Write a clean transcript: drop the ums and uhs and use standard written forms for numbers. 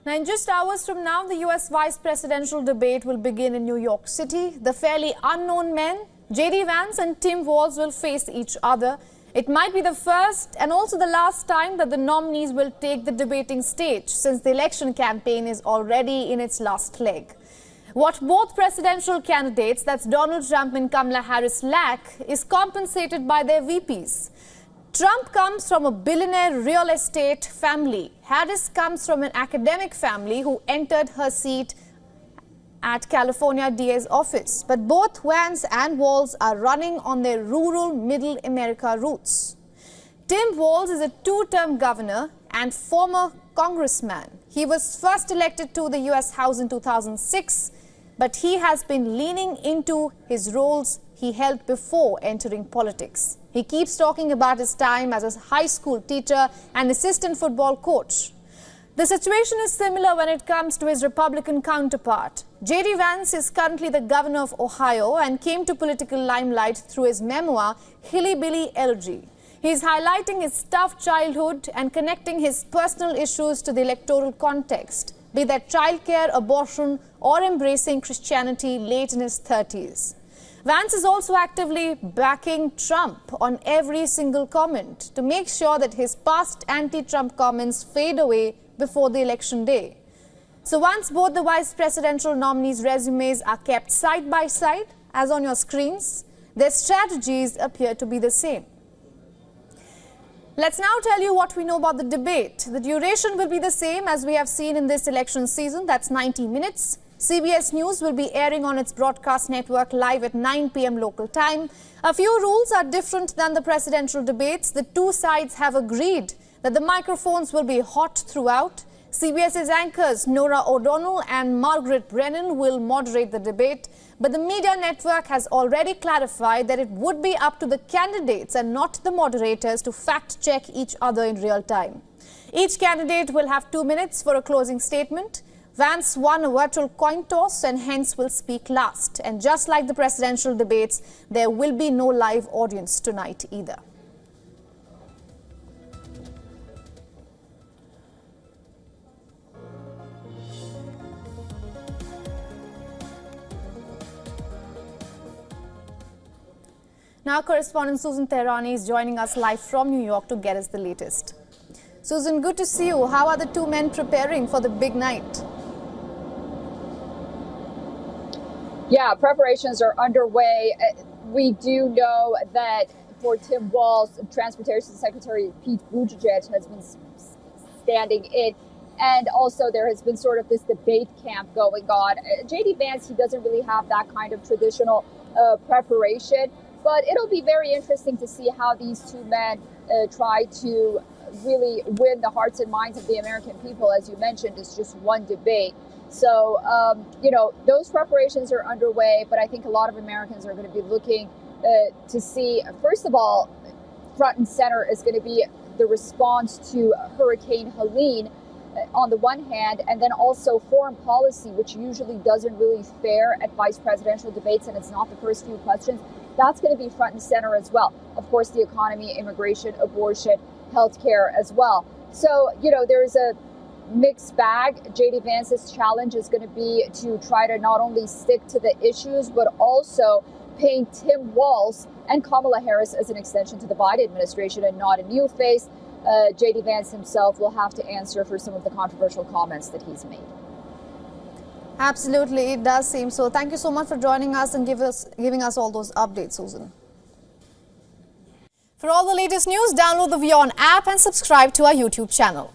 Now, in just hours from now, the US vice presidential debate will begin in New York City. The fairly unknown men, JD Vance and Tim Walz, will face each other. It might be the first and also the last time that the nominees will take the debating stage, since the election campaign is already in its last leg. What both presidential candidates, that's Donald Trump and Kamala Harris, lack is compensated by their VPs. Trump comes from a billionaire real estate family. Harris comes from an academic family who entered her seat at California DA's office. But both Vance and Walz are running on their rural middle America roots. Tim Walz is a two-term governor and former congressman. He was first elected to the US House in 2006, but he has been leaning into his roles he held before entering politics. He keeps talking about his time as a high school teacher and assistant football coach. The situation is similar when it comes to his Republican counterpart. JD Vance is currently the governor of Ohio and came to political limelight through his memoir, Hilly Billy Elegy. He is highlighting his tough childhood and connecting his personal issues to the electoral context, be that childcare, abortion, or embracing Christianity late in his 30s. Vance is also actively backing Trump on every single comment to make sure that his past anti-Trump comments fade away before the election day. So once both the vice presidential nominees' resumes are kept side by side, as on your screens, their strategies appear to be the same. Let's now tell you what we know about the debate. The duration will be the same as we have seen in this election season, that's 90 minutes. CBS News will be airing on its broadcast network live at 9 p.m. local time. A few rules are different than the presidential debates. The two sides have agreed that the microphones will be hot throughout. CBS's anchors Nora O'Donnell and Margaret Brennan will moderate the debate. But the media network has already clarified that it would be up to the candidates and not the moderators to fact-check each other in real time. Each candidate will have 2 minutes for a closing statement. Vance won a virtual coin toss and hence will speak last. And just like the presidential debates, there will be no live audience tonight either. Now correspondent Susan Tehrani is joining us live from New York to get us the latest. Susan, good to see you. How are the two men preparing for the big night? Yeah, preparations are underway. We do know that for Tim Walz, Transportation Secretary Pete Buttigieg has been standing in. And also there has been sort of this debate camp going on. JD Vance, he doesn't really have that kind of traditional preparation. But it'll be very interesting to see how these two men try to really win the hearts and minds of the American people. As you mentioned, it's just one debate. So, those preparations are underway, but I think a lot of Americans are going to be looking to see, first of all, front and center is going to be the response to Hurricane Helene on the one hand, and then also foreign policy, which usually doesn't really fare at vice presidential debates, and it's not the first few questions. That's going to be front and center as well. Of course, the economy, immigration, abortion, healthcare as well. So, there's a mixed bag. JD Vance's challenge is going to be to try to not only stick to the issues, but also paint Tim Walz and Kamala Harris as an extension to the Biden administration and not a new face. JD Vance himself will have to answer for some of the controversial comments that he's made. Absolutely, it does seem so. Thank you so much for joining us and giving us all those updates, Susan. For all the latest news, download the WION app and subscribe to our YouTube channel.